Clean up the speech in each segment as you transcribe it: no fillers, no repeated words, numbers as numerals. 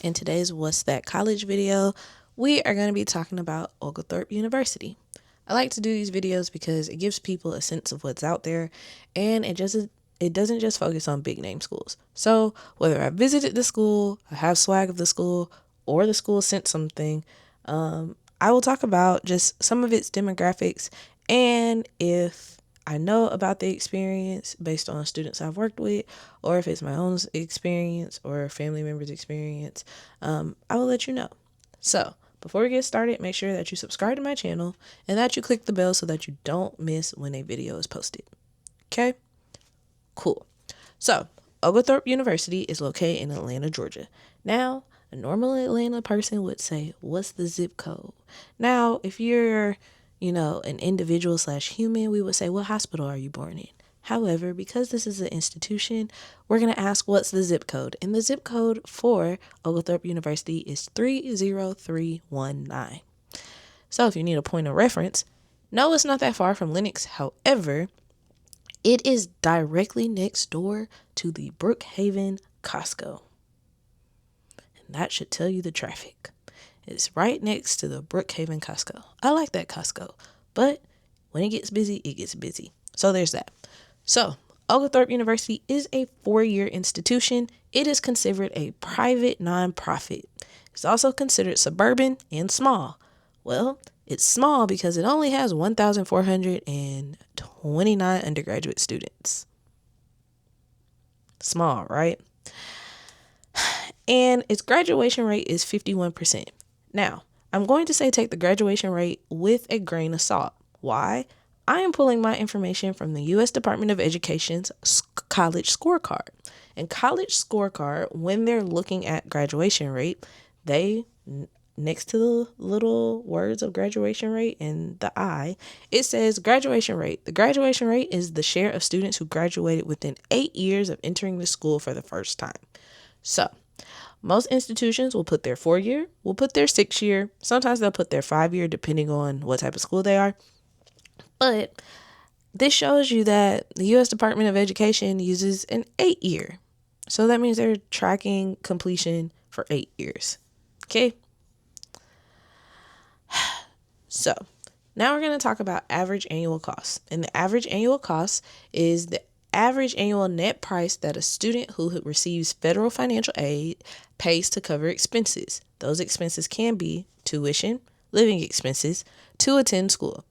In today's What's That College video, we are going to be talking about Oglethorpe University. I like to do these videos because it gives people a sense of what's out there, and it doesn't just focus on big name schools. So whether I visited the school, I have swag of the school, or the school sent something, I will talk about just some of its demographics and if I know about the experience based on students I've worked with, or if it's my own experience or family members' experience, I will let you know. So, before we get started, make sure that you subscribe to my channel and that you click the bell so that you don't miss when a video is posted. Okay? Cool. So, Oglethorpe University is located in Atlanta, Georgia. Now, a normal Atlanta person would say, what's the zip code? Now, if you're, an individual slash human, we would say, what hospital are you born in? However, because this is an institution, we're going to ask what's the zip code. And the zip code for Oglethorpe University is 30319. So if you need a point of reference, no, it's not that far from Lenox. However, it is directly next door to the Brookhaven Costco. And that should tell you the traffic. It's right next to the Brookhaven Costco. I like that Costco, but when it gets busy, it gets busy. So there's that. So Oglethorpe University is a 4-year institution. It is considered a private nonprofit. It's also considered suburban and small. Well, it's small because it only has 1,429 undergraduate students. Small, right? And its graduation rate is 51%. Now, I'm going to say take the graduation rate with a grain of salt. Why? I am pulling my information from the U.S. Department of Education's college scorecard. And college scorecard, when they're looking at graduation rate, they, next to the little words of graduation rate and the I, it says graduation rate. The graduation rate is the share of students who graduated within 8 years of entering the school for the first time. So, most institutions will put their 4-year, will put their 6-year. Sometimes they'll put their 5-year depending on what type of school they are. But this shows you that the U.S. Department of Education uses an 8-year. So that means they're tracking completion for 8 years. Okay? So now we're going to talk about average annual costs. And the average annual cost is the average annual net price that a student who receives federal financial aid pays to cover expenses. Those expenses can be tuition, living expenses to attend school.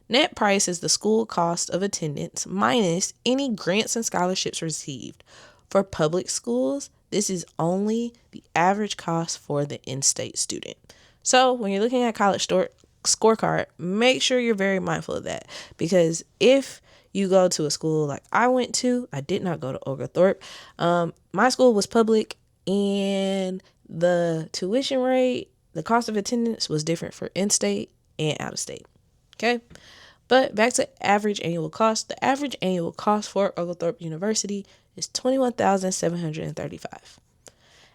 Net price is the school cost of attendance minus any grants and scholarships received. For public schools, this is only the average cost for the in-state student. So when you're looking at college scorecard, make sure you're very mindful of that, because if you go to a school like I went to, I did not go to Oglethorpe. My school was public, and the tuition rate, the cost of attendance was different for in-state and out-of-state. Okay, but back to average annual cost. The average annual cost for Oglethorpe University is $21,735.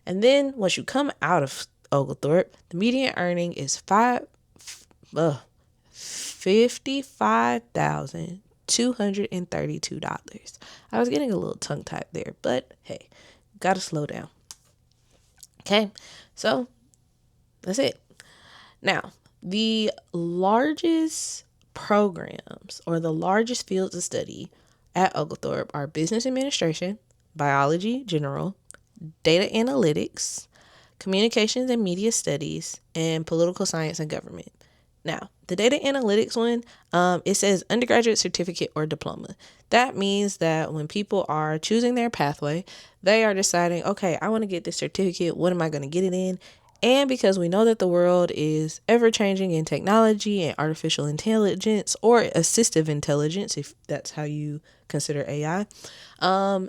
And then once you come out of Oglethorpe, the median earning is $55,232. I was getting a little tongue-tied there, but hey, gotta slow down. Okay, so that's it. Now, the largest programs or the largest fields of study at Oglethorpe are business administration, biology general, data analytics, communications and media studies, and political science and government. Now, the data analytics one, it says undergraduate certificate or diploma. That means that when people are choosing their pathway, they are deciding, okay, I want to get this certificate. What am I going to get it in? And because we know that the world is ever changing in technology and artificial intelligence or assistive intelligence, if that's how you consider AI,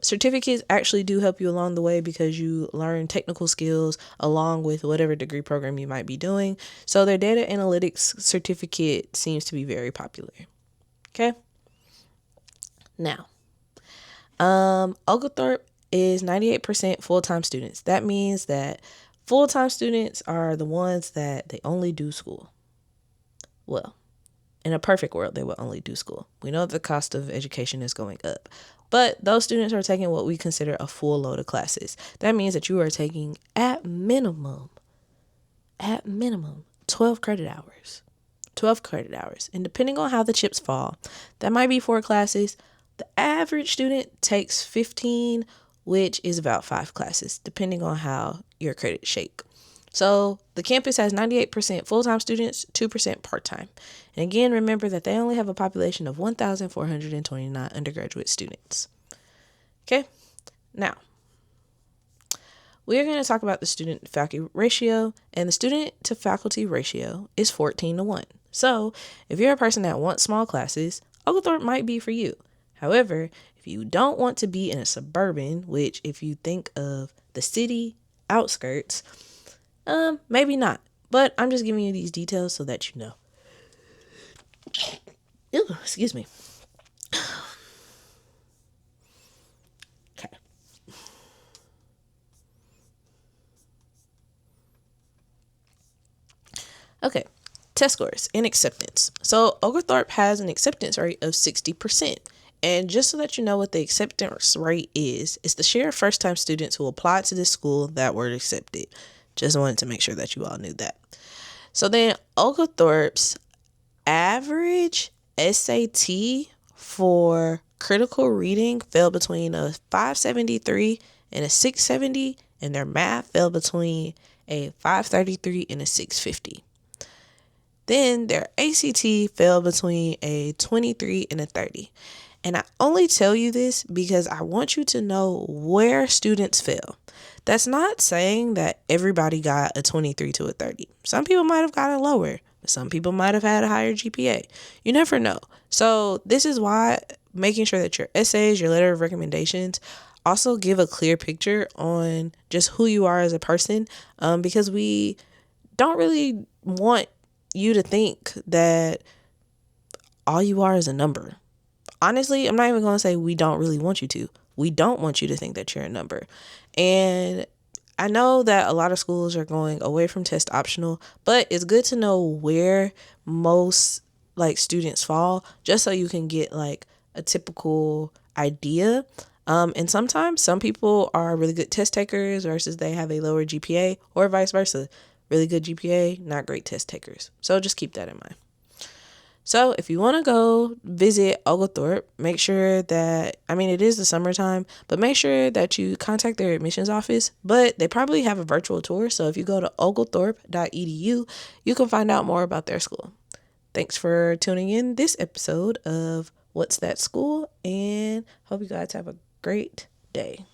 certificates actually do help you along the way because you learn technical skills along with whatever degree program you might be doing. So their data analytics certificate seems to be very popular. Okay. Now, Oglethorpe is 98% full-time students. That means that full-time students are the ones that they only do school. Well, In a perfect world, they would only do school. We know the cost of education is going up, but those students are taking what we consider a full load of classes. That means that you are taking at minimum, 12 credit hours. 12 credit hours. And depending on how the chips fall, that might be 4 classes. The average student takes 15, which is about 5 classes, depending on how your credits shake. So the campus has 98% full-time students, 2% part-time. And again, remember that they only have a population of 1,429 undergraduate students. Okay, now we are going to talk about the student-to-faculty ratio, and the student-to-faculty ratio is 14-1. So if you're a person that wants small classes, Oglethorpe might be for you. However, if you don't want to be in a suburban, which if you think of the city outskirts, maybe not. But I'm just giving you these details so that you know. Ew, excuse me. Okay. Okay. Test scores and acceptance. So Oglethorpe has an acceptance rate of 60%. And just so that you know what the acceptance rate is, it's the share of first-time students who applied to this school that were accepted. Just wanted to make sure that you all knew that. So then Oglethorpe's average SAT for critical reading fell between a 573 and a 670, and their math fell between a 533 and a 650. Then their ACT fell between a 23 and a 30. And I only tell you this because I want you to know where students fell. That's not saying that everybody got a 23 to a 30. Some people might have gotten lower. Some people might have had a higher GPA. You never know. So this is why making sure that your essays, your letter of recommendations also give a clear picture on just who you are as a person, because we don't really want you to think that all you are is a number. Honestly, I'm not even going to say we don't really want you to. We don't want you to think that you're a number. And I know that a lot of schools are going away from test optional, but it's good to know where most students fall, just so you can get a typical idea. And sometimes some people are really good test takers versus they have a lower GPA, or vice versa. Really good GPA, not great test takers. So just keep that in mind. So if you want to go visit Oglethorpe, make sure that, it is the summertime, but make sure that you contact their admissions office. But they probably have a virtual tour. So if you go to oglethorpe.edu, you can find out more about their school. Thanks for tuning in this episode of What's That School? And hope you guys have a great day.